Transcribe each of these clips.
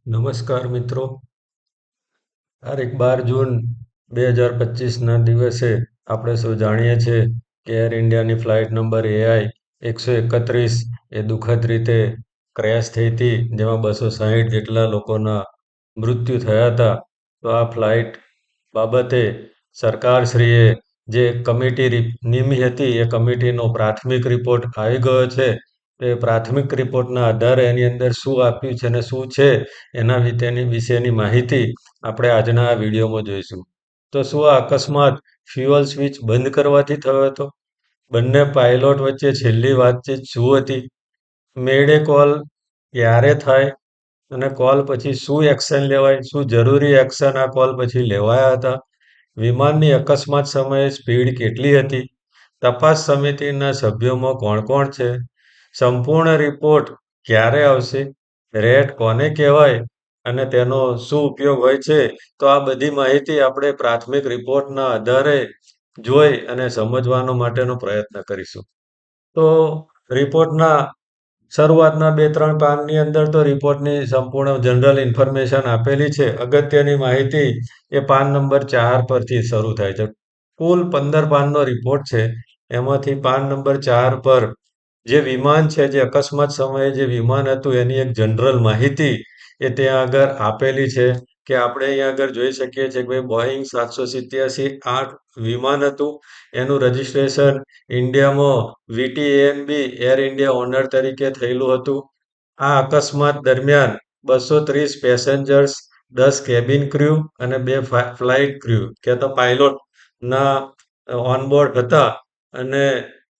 નમસ્કાર મિત્રો. તારીખ 12 જૂન 2025ના દિવસે આપણે સૌ જાણીએ છીએ કે એર ઇન્ડિયાની ફ્લાઇટ નંબર એઆઈ 131 એ દુઃખદ રીતે ક્રેશ થઈ હતી, જેમાં 260 જેટલા લોકોના મૃત્યુ થયા હતા. તો આ ફ્લાઇટ બાબતે સરકારશ્રીએ જે કમિટી નિમી હતી, એ કમિટીનો પ્રાથમિક રિપોર્ટ આવી ગયો છે. એ પ્રાથમિક રિપોર્ટના આધારે એની અંદર શું આપ્યું છે અને શું છે એના વિશેની માહિતી આપણે આજના આ વિડીયોમાં જોઈશું. તો શું આ અકસ્માત ફ્યુઅલ સ્વિચ બંધ કરવાથી થયો હતો? બંને પાયલોટ વચ્ચે છેલ્લી વાતચીત શું હતી? મેડે કોલ ક્યારે થાય અને કોલ પછી શું એક્શન લેવાય? શું જરૂરી એક્શન આ કોલ પછી લેવાયા હતા? વિમાનની અકસ્માત સમયે સ્પીડ કેટલી હતી? તપાસ સમિતિના સભ્યોમાં કોણ કોણ છે? સંપૂર્ણ રિપોર્ટ ક્યારે આવશે? રેટ કોને કહેવાય અને તેનો શું ઉપયોગ હોય છે? તો આ બધી માહિતી આપણે પ્રાથમિક રિપોર્ટના આધારે જોઈ અને સમજવાનો માટેનો પ્રયત્ન કરીશું. તો રિપોર્ટના શરૂઆતના 2-3 પાનની અંદર તો રિપોર્ટની સંપૂર્ણ જનરલ ઇન્ફોર્મેશન આપેલી છે. અગત્યની માહિતી એ પાન નંબર 4 પરથી શરૂ થાય છે. કુલ 15 પાનનો રિપોર્ટ છે. એમાંથી પાન નંબર 4 પર જે વિમાન છે, જે અકસ્માત સમયે જે વિમાન હતું એની એક જનરલ માહિતી એ ત્યાં આગળ આપેલી છે. કે આપણે અહીંયા આગળ જોઈ શકીએ છીએ કે ભાઈ બોઈંગ 787-8 વિમાન હતું. એનું રજિસ્ટ્રેશન ઇન્ડિયામાં VTANB એર ઇન્ડિયા ઓનર તરીકે થયેલું હતું. આ અકસ્માત દરમિયાન 230 પેસેન્જર્સ, 10 કેબિન ક્રૂ અને 2 ફ્લાઇટ ક્રૂ કે તો પાયલોટના ઓનબોર્ડ હતા. અને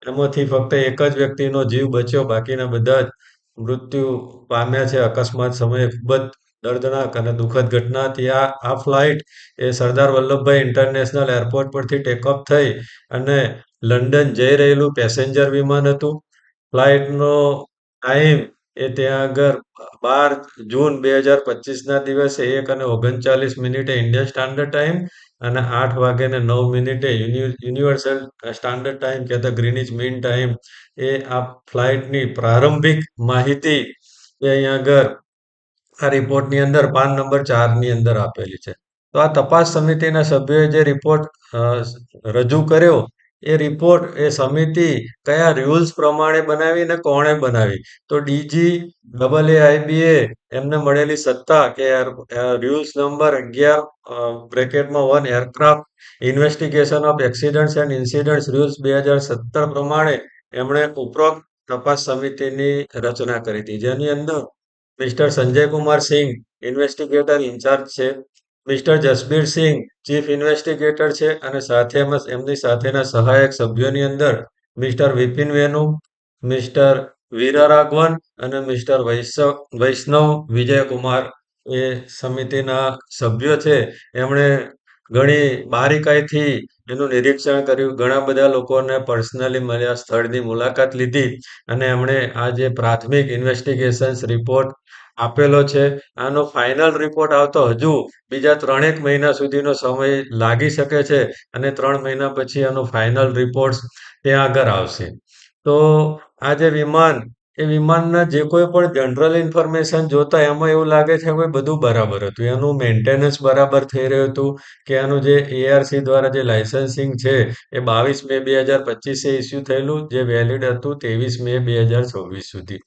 એમાંથી ફક્ત એક જ વ્યક્તિનો જીવ બચ્યો, બાકીના બધા જ મૃત્યુ પામ્યા છે. અકસ્માત સમયે ખૂબ જ દર્દનાક અને દુઃખદ ઘટના હતી. આ ફ્લાઇટ એ સરદાર વલ્લભભાઈ ઇન્ટરનેશનલ એરપોર્ટ પરથી ટેકઓફ થઈ અને લંડન જઈ રહેલું પેસેન્જર વિમાન હતું. ફ્લાઇટનો ટાઈમ એ ત્યાં આગળ 12 જૂન 2025ના દિવસે 1:39 ઇન્ડિયન સ્ટાન્ડર્ડ ટાઈમ અને 8:09 યુનિવર્સલ સ્ટાન્ડર્ડ ટાઈમ કે તો ગ્રીનિચ મીન ટાઈમ એ આ ફ્લાઇટની પ્રારંભિક માહિતી એ અહીંયા આગળ આ રિપોર્ટની અંદર પાન નંબર 4ની અંદર આપેલી છે. તો આ તપાસ સમિતિના સભ્યોએ જે રિપોર્ટ રજૂ કર્યો, એ રિપોર્ટ એ સમિતિ કયા રૂલ્સ પ્રમાણે બનાવી અને કોણે બનાવી? તો DGAAIBએ એમને મળેલી સત્તા કે rules number 11 (1) aircraft investigation of accidents and incidents rules 2017 પ્રમાણે એમણે ઉપરોક્ત તપાસ સમિતિની રચના કરી હતી, જેની અંદર mister Sanjay Kumar Singh investigator in charge છે, મિસ્ટર જસબીર સિંહ ચીફ ઇન્વેસ્ટિગેટર છે અને એમની સાથેના સહાયક સભ્યોની અંદર મિસ્ટર વિપિન વેનુ, મિસ્ટર વીરરાઘવન અને મિસ્ટર વૈષ્ણવ વિજયકુમાર એ સમિતિના સભ્યો છે. એમણે ઘણી બારીકાઈથી એનું નિરીક્ષણ કર્યું, ઘણા બધા લોકોને પર્સનલી મળ્યા, સ્થળની મુલાકાત લીધી અને એમણે આ જે પ્રાથમિક ઇન્વેસ્ટિગેશન્સ રિપોર્ટ આપેલો છે. આનો ફાઇનલ રિપોર્ટ આવતો હજુ બીજા 3 મહિના સુધીનો સમય લાગી શકે છે અને 3 મહિના પછી આનો ફાઇનલ રિપોર્ટ ત્યાં આગળ આવશે. તો આ જે વિમાન એ વિમાનના જે કોઈ પણ જનરલ ઇન્ફોર્મેશન જોતા એમાં એવું લાગે છે કે બધું બરાબર હતું. એનું મેન્ટેનન્સ બરાબર થઈ રહ્યું હતું કે એનું જે ARC દ્વારા જે લાયસન્સિંગ છે એ 22 મે 2025 ઇસ્યુ થયેલું, જે વેલિડ હતું 23 મે 2026 સુધી.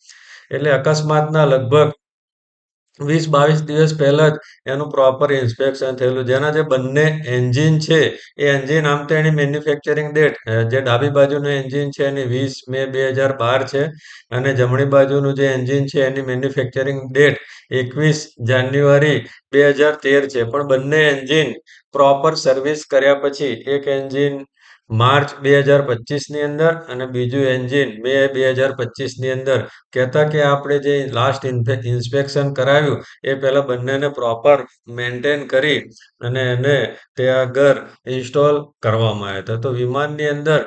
એટલે અકસ્માતના લગભગ 20-22 દિવસ પહેલા જ એનું પ્રોપર ઇન્સ્પેક્શન થયેલું, જેના જે બંને એન્જિન છે એ એન્જિન આમ તો એની મેન્યુફેક્ચરિંગ ડેટ જે ડાબી બાજુનું એન્જિન છે એની 20 મે 2012 છે અને જમણી બાજુનું જે એન્જિન છે એની મેન્યુફેક્ચરિંગ ડેટ 21 જાન્યુઆરી 2013 છે. પણ બંને એન્જિન પ્રોપર સર્વિસ કર્યા પછી એક એન્જિન માર્ચ 2025ની અંદર અને બીજું એન્જિન મે 2025ની અંદર કહેતા કે આપણે જે લાસ્ટ ઇન્સ્પેક્શન કરાવ્યું એ પહેલાં બંનેને પ્રોપર મેન્ટેન કરી અને એને ત્યાં આગળ ઇન્સ્ટોલ કરવામાં આવ્યા હતા. તો વિમાનની અંદર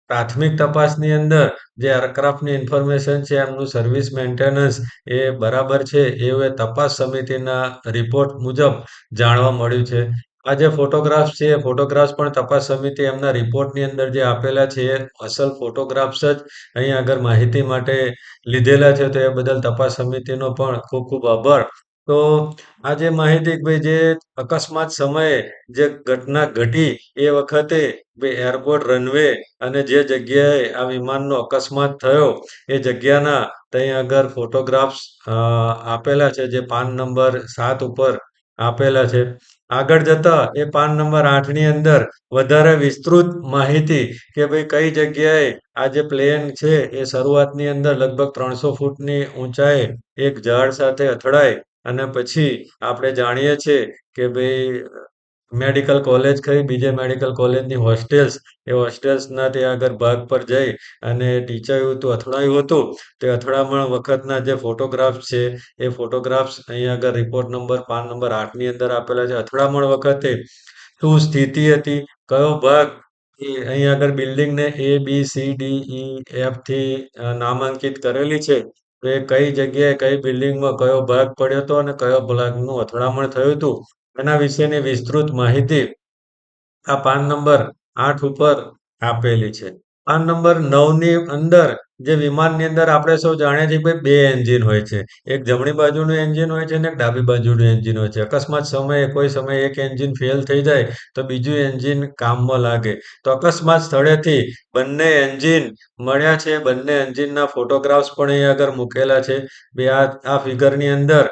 પ્રાથમિક તપાસની અંદર જે એરક્રાફ્ટની ઇન્ફોર્મેશન છે, એમનું સર્વિસ મેન્ટેનન્સ એ બરાબર છે એવું એ તપાસ સમિતિના રિપોર્ટ મુજબ જાણવા મળ્યું છે. આ જે ફોટોગ્રાફ્સ છે, એ ફોટોગ્રાફ્સ પણ તપાસ સમિતિ એમના રિપોર્ટની અંદર જે આપેલા છે એ અસલ ફોટોગ્રાફ્સ જ અહીં આગળ માહિતી માટે લીધેલા છે. તો એ બદલ તપાસ સમિતિનો પણ ખૂબ ખૂબ આભાર. તો આ જે માહિતી કે ભાઈ જે અકસ્માત સમયે જે ઘટના ઘટી એ વખતે ભાઈ એરપોર્ટ રનવે અને જે જગ્યાએ આ વિમાનનો અકસ્માત થયો એ જગ્યાના ત્યાં આગળ ફોટોગ્રાફ્સ આપેલા છે જે પાન નંબર 7 ઉપર આપેલા છે. આગળ જતા એ પાન નંબર 8 ની અંદર વધારે વિસ્તૃત માહિતી કે ભાઈ કઈ જગ્યાએ આ જે પ્લેન છે એ શરૂઆતની અંદર લગભગ 300 ફૂટની ઊંચાઈએ એક ઝાડ સાથે અથડાય અને પછી આપણે જાણીએ છીએ કે ભાઈ મેડિકલ કોલેજ કઈ બીજે મેડિકલ કોલેજની હોસ્ટેલ્સ એ હોસ્ટેલ્સના ત્યાં આગળ ભાગ પર જઈ અને ટીચર હતું અથડાયું હતું તે અથડામણ વખતના જે ફોટોગ્રાફ્સ છે એ ફોટોગ્રાફ્સ અહીંયા આગળ રિપોર્ટ નંબર પાન નંબર 8 ની અંદર આપેલા છે. અથડામણ વખતે શું સ્થિતિ હતી, કયો ભાગ એ અહીંયા આગળ બિલ્ડિંગને A B C D E F થી નામાંકિત કરેલી છે. તો એ કઈ જગ્યાએ કઈ બિલ્ડિંગમાં કયો ભાગ પડ્યો હતો અને કયો ભાગનું અથડામણ થયું હતું એના વિશેની વિસ્તૃત માહિતી આ પાન નંબર 8 ઉપર આપેલી છે. પાન નંબર 9 ની અંદર જે વિમાનની અંદર આપણે સૌ જાણીએ છીએ કે બે એન્જિન હોય છે. એક જમણી બાજુનું એન્જિન હોય છે અને એક ડાબી બાજુનું એન્જિન હોય છે. અકસ્માત સમયે કોઈ સમયે એક એન્જિન ફેલ થઈ જાય તો બીજું એન્જિન કામમાં લાગે. તો અકસ્માત સ્થળેથી બંને એન્જિન મળ્યા છે. બંને એન્જિનના ફોટોગ્રાફ્સ પણ અહીં આગળ મૂકેલા છે. બે આ ફિગરની અંદર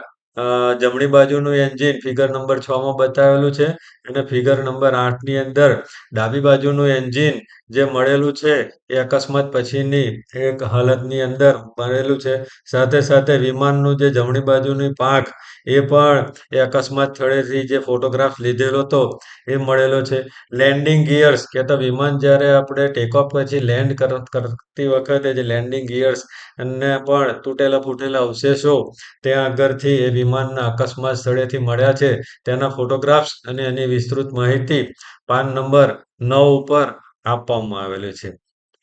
જમણી બાજુનું એન્જિન ફિગર નંબર 6 માં બતાવેલું છે અને ફિગર નંબર 8 ની અંદર ડાબી બાજુનું એન્જિન જે મળેલું છે એ અકસ્માત પછીની એક હાલતની અંદર મળેલું છે. સાથે સાથે વિમાનનું જે જમણી બાજુની પાંખ એ પણ એ અકસ્માત સ્થળેથી જે ફોટોગ્રાફ લીધેલો હતો એ મળેલો છે. લેન્ડિંગ ગિયર્સ કહેતા વિમાન જ્યારે આપણે ટેકઓફ પછી લેન્ડ કરતી વખતે જે લેન્ડિંગ ગિયર્સ અને પણ તૂટેલા ફૂટેલા અવશેષો ત્યાં આગળથી એ વિમાનના અકસ્માત સ્થળેથી મળ્યા છે. તેના ફોટોગ્રાફ્સ અને એની વિસ્તૃત માહિતી પાન નંબર 9 ઉપર આપવામાં આવેલી છે.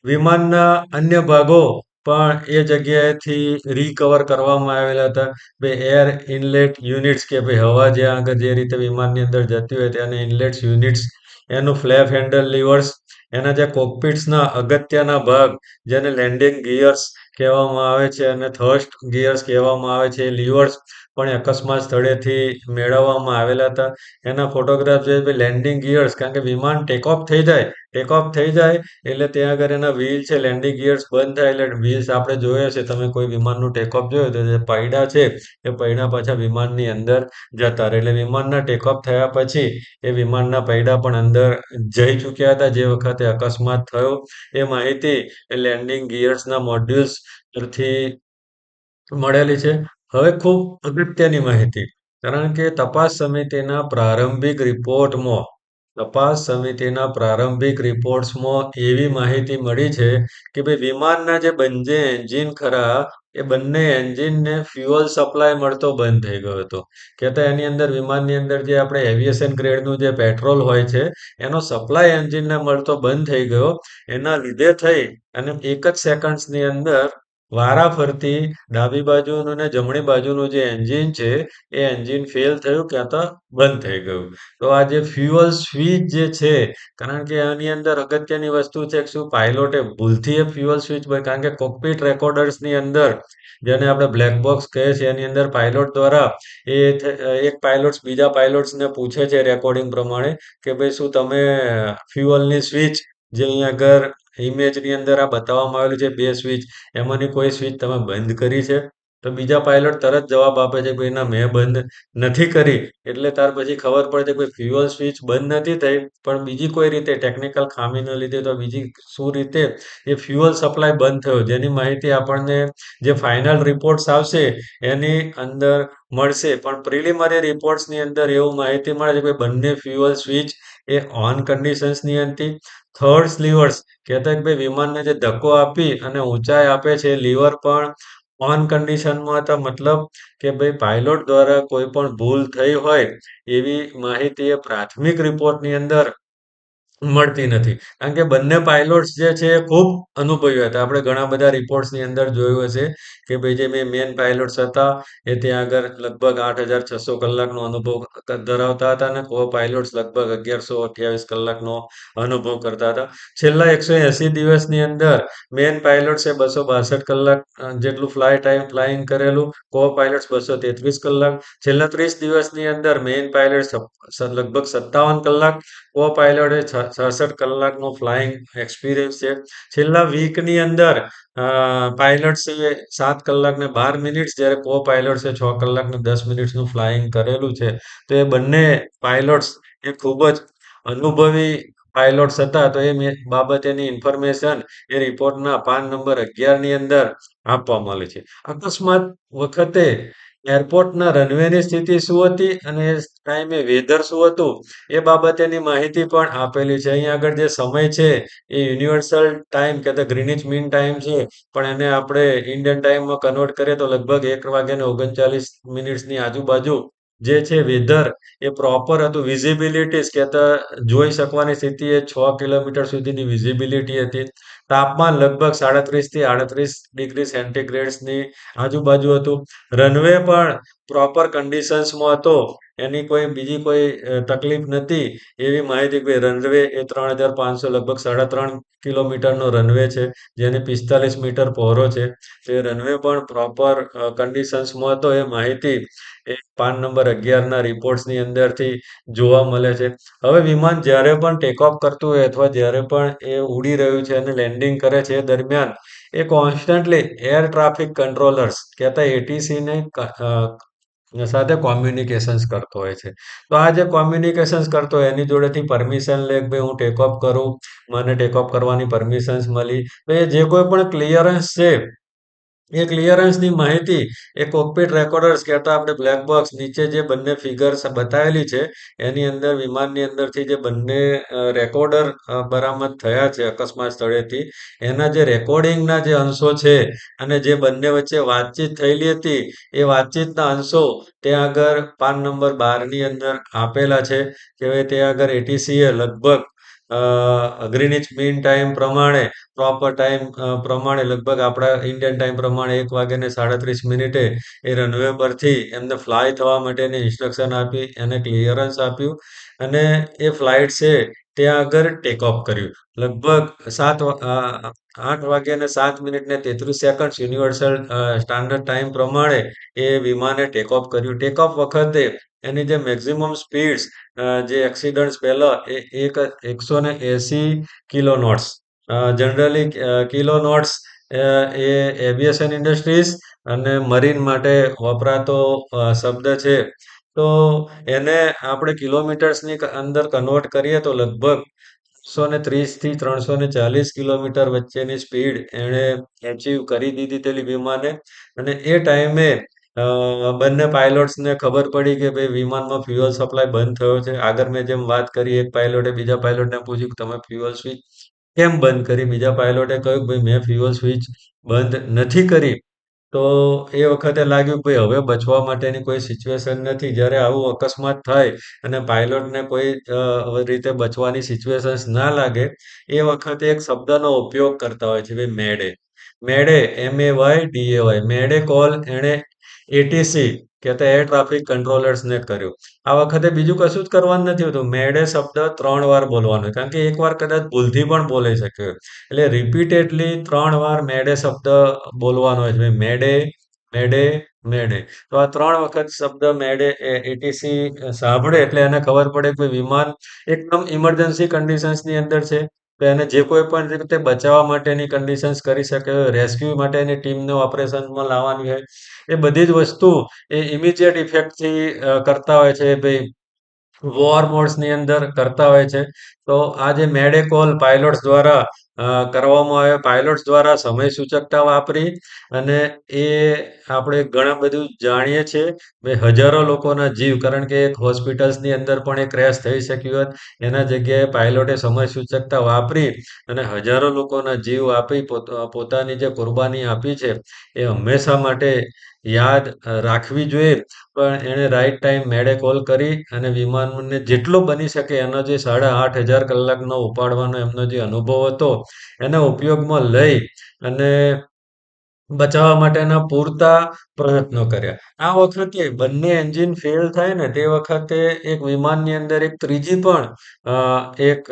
વિમાનના અન્ય ભાગો પણ એ જગ્યાએથી રિકવર કરવામાં આવેલા હતા. ભાઈ એર ઇનલેટ યુનિટ્સ કે ભાઈ હવા જ્યાં આગળ જે રીતે વિમાનની અંદર જતી હોય ત્યાંની ઇનલેટ્સ યુનિટ્સ, એનું ફ્લેપ હેન્ડલ લીવર્સ, એના જે કોકપિટ્સના અગત્યના ભાગ જેને લેન્ડિંગ ગિયર્સ કહેવામાં આવે છે અને થર્સ્ટ ગિયર્સ કહેવામાં આવે છે એ લીવર્સ પણ અકસ્માત સ્થળેથી મેળવવામાં આવેલા હતા. એના ફોટોગ્રાફ જે લેન્ડિંગ ગિયર્સ કારણ કે વિમાન ટેકઓફ થઈ જાય એટલે ત્યાં આગળ એના વ્હીલ છે લેન્ડિંગ ગિયર્સ બંધ થાય એટલે વ્હીલ્સ આપણે જોયા છે તમે કોઈ વિમાનનું ટેકઓફ જોયું તો જે પૈડા છે એ પૈડા પાછા વિમાનની અંદર જતા રહે એટલે વિમાનના ટેકઓફ થયા પછી એ વિમાનના પૈડા પણ અંદર જઈ ચૂક્યા હતા જે વખતે અકસ્માત થયો એ માહિતી એ લેન્ડિંગ ગિયર્સના મોડ્યુલ્સ પરથી મળેલી છે. હવે ખૂબ અગત્યની માહિતી કારણ કે તપાસ સમિતિના પ્રારંભિક રિપોર્ટ્સમાં એવી માહિતી મળી છે કે ભાઈ વિમાનના જે બંને એન્જિન ખરા એ બંને એન્જિનને ફ્યુઅલ સપ્લાય મળતો બંધ થઈ ગયો હતો. કહેતા એની અંદર વિમાનની અંદર જે આપણે એવિએશન ગ્રેડનું જે પેટ્રોલ હોય છે એનો સપ્લાય એન્જિનને મળતો બંધ થઈ ગયો. એના લીધે થઈ અને એક જ સેકન્ડ્સની અંદર વારાફરતી ડાબી બાજુનું ને જમણી બાજુનું જે એન્જિન છે એ એન્જિન ફેલ થયું ક્યાં તો બંધ થઈ ગયું. તો આ જે ફ્યુઅલ સ્વિચ જે છે કારણ કે આની અંદર અગત્યની વસ્તુ છે કે શું પાયલોટે ભૂલથી એ ફ્યુઅલ સ્વિચ કારણ કે કોકપીટ રેકોર્ડર્સની અંદર જેને આપણે બ્લેક બોક્સ કહે છે એની અંદર પાયલોટ દ્વારા એક પાયલોટ્સ બીજા પાયલોટ્સને પૂછે છે રેકોર્ડિંગ પ્રમાણે કે ભાઈ શું તમે ફ્યુઅલની સ્વિચ જે અહીંયા આગળ ઇમેજની અંદર આ બતાવવામાં આવેલું છે બે સ્વિચ એમાંની કોઈ સ્વિચ તમે બંધ કરી છે? તો બીજા પાયલોટ તરત જવાબ આપે છે કે ભાઈ ના મેં બંધ નથી કરી. એટલે ત્યાર પછી ખબર પડે છે કે ફ્યુઅલ સ્વિચ બંધ નથી થઈ પણ બીજી કોઈ રીતે ટેકનિકલ ખામીને લીધે તો બીજી શું રીતે એ ફ્યુઅલ સપ્લાય બંધ થયો જેની માહિતી આપણને જે ફાઇનલ રિપોર્ટ્સ આવશે એની અંદર મળશે. પણ પ્રિલિમરી રિપોર્ટ્સની અંદર એવું માહિતી મળે છે કે બંને ફ્યુઅલ સ્વિચ એ ઓન કન્ડિશન્સની હતી. થર્ડ લીવર્સ કહેતા કે ભાઈ વિમાનને જે ધક્કો આપી અને ઊંચાઈ આપે છે લીવર પણ ઓન કન્ડિશનમાં હતા મતલબ કે ભાઈ પાયલોટ દ્વારા કોઈ પણ ભૂલ થઈ હોય એવી માહિતી એ પ્રાથમિક રિપોર્ટની અંદર મળતી નથી. કારણ કે બંને પાયલોટ્સ જે છે એ ખૂબ અનુભવી હતા. આપણે ઘણા બધા રિપોર્ટ્સની અંદર જોયું હશે કે ભાઈ જે મેન પાયલોટ્સ હતા એ ત્યાં આગળ લગભગ 8,600 કલાકનો અનુભવ ધરાવતા હતા અને કો પાયલોટ્સ લગભગ 1,128 કલાકનો અનુભવ કરતા હતા. છેલ્લા 180 દિવસની અંદર મેન પાયલોટ્સે 262 કલાક જેટલું ફ્લાઇંગ કરેલું, કો પાયલોટ્સ 233 કલાક. છેલ્લા 30 દિવસની અંદર મેઇન પાયલટ લગભગ 57 કલાક, કો પાયલોટે 66 કલાકનો ફ્લાઇંગ એક્સપિરિયન્સ છે. છેલ્લા વીકની અંદર પાયલટ્સે 7 કલાક ને 12 મિનિટ્સ, જ્યારે કો પાયલોટ્સે 6 કલાક ને 10 મિનિટ્સનું ફ્લાઇંગ કરેલું છે. તો એ બંને પાયલોટ્સ એ ખૂબ જ અનુભવી પાયલોટ્સ હતા. તો બાબતેની ઇન્ફોર્મેશન એ રિપોર્ટના પાન નંબર 11 ની અંદર આપવામાં આવી છે. અકસ્માત વખતે એરપોર્ટના રનવેની સ્થિતિ શું હતી અને એ ટાઈમે વેધર શું હતું એ બાબતેની માહિતી પણ આપેલી છે. અહીં આગળ જે સમય છે એ યુનિવર્સલ ટાઈમ કે તો ગ્રીનિચ મીન ટાઈમ છે, પણ એને આપણે ઇન્ડિયન ટાઈમમાં કન્વર્ટ કરીએ તો લગભગ 1:39 આજુબાજુ જે છે વેધર એ પ્રોપર હતું. વિઝિબિલિટીઝ કહેતા જોઈ શકવાની સ્થિતિ એ 6 કિલોમીટર સુધીની વિઝિબિલિટી હતી. તાપમાન લગભગ 37 થી 38 ડિગ્રી સેન્ટીગ્રેડ્સની આજુબાજુ હતું. રનવે પણ પ્રોપર કન્ડિશન્સમાં હતો. એની કોઈ બીજી કોઈ તકલીફ નથી એવી માહિતી. કે રનવે એ 3,500 લગભગ 3.5 કિલોમીટરનો રનવે છે, જેને 45 મીટર પહોળો છે. તો એ રનવે પણ પ્રોપર કન્ડિશન્સમાં હતો. એ માહિતી એ પાન નંબર 11ના રિપોર્ટ્સની અંદરથી જોવા મળે છે. હવે વિમાન જ્યારે પણ ટેક ઓફ કરતું હોય અથવા જ્યારે પણ એ ઉડી રહ્યું છે અને લેન્ડિંગ કરે છે એ દરમિયાન એ કોન્સ્ટન્ટલી એર ટ્રાફિક કંટ્રોલર્સ કહેતા એટીસીને સાથે કોમ્યુનિકેશન્સ કરતો હોય છે. તો આ જે કોમ્યુનિકેશન્સ કરતો હોય એની જોડેથી પરમિશન લે કે ભાઈ હું ટેક ઓફ કરું, મને ટેક ઓફ કરવાની પરમિશન્સ મળી. તો એ જે કોઈ પણ ક્લિયરન્સ છે એ ક્લિયરન્સની માહિતી એ કોકપીટ રેકોર્ડર્સ કહેતા આપણે બ્લેક બોક્સ નીચે જે બંને ફિગર્સ બતાવેલી છે એની અંદર વિમાનની અંદરથી જે બંને રેકોર્ડર બરામદ થયા છે અકસ્માત સ્થળેથી, એના જે રેકોર્ડિંગના જે અંશો છે અને જે બંને વચ્ચે વાતચીત થયેલી હતી એ વાતચીતના અંશો ત્યાં આગળ પાન નંબર 12ની અંદર આપેલા છે. કે હવે ત્યાં આગળ એટીસીએ લગભગ ગ્રીનિચ મીન ટાઈમ પ્રમાણે પ્રોપર ટાઈમ પ્રમાણે લગભગ આપણા ઇન્ડિયન ટાઈમ પ્રમાણે 1:37 એ રનવે પરથી એમને ફ્લાય થવા માટેની ઇન્સ્ટ્રક્શન આપી, એને ક્લિયરન્સ આપ્યું અને એ ફ્લાઇટ છે ત્યાં આગળ ટેક ઓફ કર્યું. લગભગ 8:07 ને 33 સેકન્ડ યુનિવર્સલ સ્ટાન્ડર્ડ ટાઈમ પ્રમાણે એ વિમાને ટેક ઓફ કર્યું. ટેક ઓફ વખતે એની જે મેક્સિમમ સ્પીડ્સ જે એક્સિડન્ટ્સ પહેલા એ 180 kilo knots. Generally kilo knots એ એવિએશન ઇન્ડસ્ટ્રીઝ અને મરીન માટે વપરાતો શબ્દ છે. તો એને આપણે કિલોમીટર્સની અંદર કન્વર્ટ કરીએ તો લગભગ 330 થી 340 કિલોમીટર વચ્ચેની સ્પીડ એણે એચીવ કરી દીધી તેલી વિમાને. અને એ ટાઈમે બંને પાયલોટ્સને ખબર પડી કે ભાઈ વિમાનમાં ફ્યુઅલ સપ્લાય બંધ થયો છે. આગળ મેં જેમ વાત કરી, એક પાયલોટે બીજા પાયલોટને પૂછ્યું કે તમે ફ્યુઅલ સ્વિચ કેમ બંધ કરી? બીજા પાયલોટે કહ્યું કે ભાઈ મેં ફ્યુઅલ સ્વિચ બંધ નથી કરી. તો એ વખતે લાગ્યું કે ભાઈ હવે બચવા માટેની કોઈ સિચ્યુએશન નથી. જ્યારે આવું અકસ્માત થાય અને પાયલોટને કોઈ રીતે બચવાની સિચ્યુએશન્સ ના લાગે એ વખતે એક શબ્દનો ઉપયોગ કરતા હોય છે ભાઈ મેડે. મેડે MEYDAY મેડે કોલ એણે એટીસી કહેતા એર ટ્રાફિક કંટ્રોલર્સને કર્યો. આ વખતે બીજું કશું જ કરવાનું નથી હોતું. મેડે શબ્દ 3 વાર બોલવાનો, કારણ કે એકવાર કદાચ ભૂલથી પણ બોલાઈ શકે. એટલે રિપીટેડલી 3 વાર મેડે શબ્દ બોલવાનો હોય છે. મેડે, મેડે, મેડે. તો આ 3 વખત શબ્દ મેડે એટીસી સાંભળે એટલે એને ખબર પડે કે વિમાન એકદમ ઇમરજન્સી કન્ડિશન્સની અંદર છે. તો એને જે કોઈ પણ રીતે બચાવવા માટેની કન્ડિશન્સ કરી શકે, રેસ્ક્યુ માટેની ટીમને ઓપરેશનમાં લાવવાની હોય, એ બધી જ વસ્તુ એ ઇમિડિયેટ ઇફેક્ટથી કરતા હોય છે ભાઈ. વોર મોડ્સની અંદર કરતા હોય છે. તો આ જે મેડે કોલ પાયલોટ્સ દ્વારા કરવામાં આવે, પાયલોટ્સ દ્વારા સમય સૂચકતા વાપરી અને એ આપણે ઘણા બધું જાણીએ છીએ. ભાઈ હજારો લોકોના જીવ, કારણ કે એક હોસ્પિટલ્સની અંદર પણ એ ક્રેશ થઈ શક્યું હોત. એના જગ્યાએ પાયલોટે સમય સૂચકતા વાપરી અને હજારો લોકોના જીવ આપી પોતાની જે કુરબાની આપી છે એ હંમેશા માટે રાખવી જોઈએ, પણ એણે રાઈટ ટાઈમ મેડે કોલ કરી અને વિમાનને જેટલો બની શકે એનો જે 8,500 કલાકનો ઉપાડવાનો એમનો જે અનુભવ હતો, એને ઉપયોગમાં લઈ અને બચાવવા માટેના પૂરતા પ્રયત્નો કર્યા. આ વખતે બંને એન્જિન ફેલ થાય ને તે વખતે એક વિમાનની અંદર એક ત્રીજી પણ અ, એક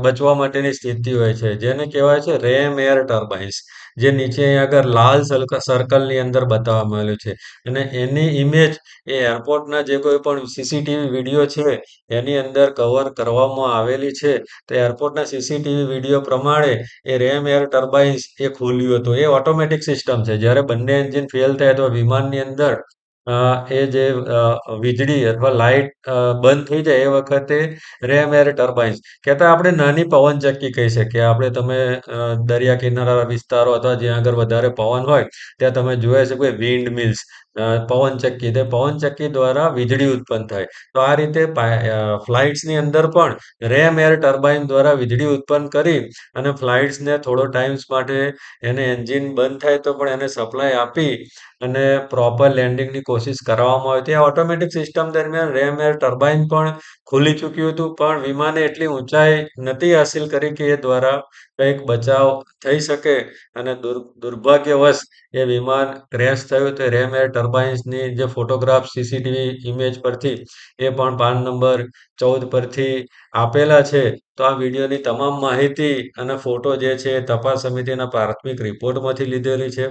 બચવા માટેની સ્થિતિ હોય છે, જેને કહેવાય છે રેમ એર ટર્બાઇન્સ, જે નીચે અહીંયા આગળ લાલ સર્કલની અંદર બતાવવામાં આવેલું છે. અને એની ઇમેજ એ એરપોર્ટના જે કોઈ પણ સીસીટીવી વિડીયો છે એની અંદર કવર કરવામાં આવેલી છે. તો એરપોર્ટના સીસીટીવી વિડીયો પ્રમાણે એ રેમ એર ટર્બાઇન્સ એ ખુલ્યું હતું. એ ઓટોમેટિક સિસ્ટમ છે. જ્યારે બંને એન્જિન ફેલ થાય તો વિમાનની અંદર એ જે વીજળી અથવા લાઇટ બંધ થઈ જાય એ વખતે રેમ એર ટર્બાઇન્સ કહેતા આપણે નાની પવનચક્કી કહી શકીએ. આપણે તમે દરિયા કિનારા વિસ્તારો અથવા જ્યાં આગળ વધારે પવન હોય ત્યાં તમે જોયા છે કોઈ વિન્ડ મિલ્સ, પવનચક્કી, તે પવનચક્કી દ્વારા વીજળી ઉત્પન્ન થાય. તો આ રીતે ફ્લાઇટ્સની અંદર પણ રેમ એર ટર્બાઇન દ્વારા વીજળી ઉત્પન્ન કરી અને ફ્લાઇટ્સને થોડો ટાઈમ્સ માટે એને એન્જિન બંધ થાય તો પણ એને સપ્લાય આપી અને પ્રોપર લેન્ડિંગની કોશિશ કરવામાં આવી હતી. આ ઓટોમેટિક સિસ્ટમ દરમિયાન રેમ એર ટર્બાઇન પણ ખુલી ચૂક્યું હતું, પણ વિમાને એટલી ઊંચાઈ નથી હાસિલ કરી કે એ દ્વારા કંઈક બચાવ થઈ શકે અને દુર્ભાગ્યવશ એ વિમાન ક્રેશ થયું. તો રેમ એર ટર્બાઇન્સની જે ફોટોગ્રાફ સીસીટીવી ઇમેજ પરથી એ પણ પાન નંબર 14 પરથી આપેલા છે. તો આ વિડીયોની તમામ માહિતી અને ફોટો જે છે એ તપાસ સમિતિના પ્રાથમિક રિપોર્ટમાંથી લીધેલી છે.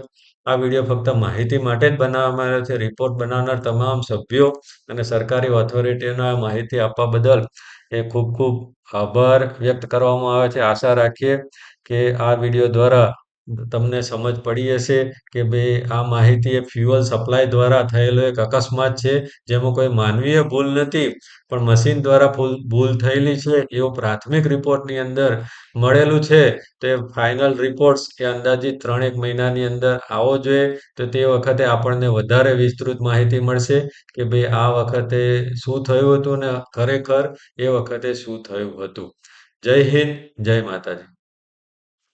આ વિડીયો ફક્ત માહિતી માટે જ બનાવવામાં આવ્યો છે. રિપોર્ટ બનાવનાર તમામ સભ્યો અને સરકારી ઓથોરિટીઓને આ માહિતી આપવા બદલ એ ખૂબ ખૂબ આભાર વ્યક્ત કરવામાં આવે છે. આશા રાખીએ કે આ વિડીયો દ્વારા તમને સમજ પડી હશે કે ભાઈ આ માહિતી એ ફ્યુઅલ સપ્લાય દ્વારા થયેલો એક અકસ્માત છે, જેમાં કોઈ માનવીય ભૂલ નથી, પણ મશીન દ્વારા ભૂલ થયેલી છે એવું પ્રાથમિક રિપોર્ટની અંદર મળેલું છે. તે ફાઇનલ રિપોર્ટ્સ કે અંદાજિત 3-1 મહિનાની અંદર આવવો જોઈએ. તો તે વખતે આપણને વધારે વિસ્તૃત માહિતી મળશે કે ભાઈ આ વખતે શું થયું હતું ને ખરેખર એ વખતે શું થયું હતું. જય હિન્દ, જય માતાજી.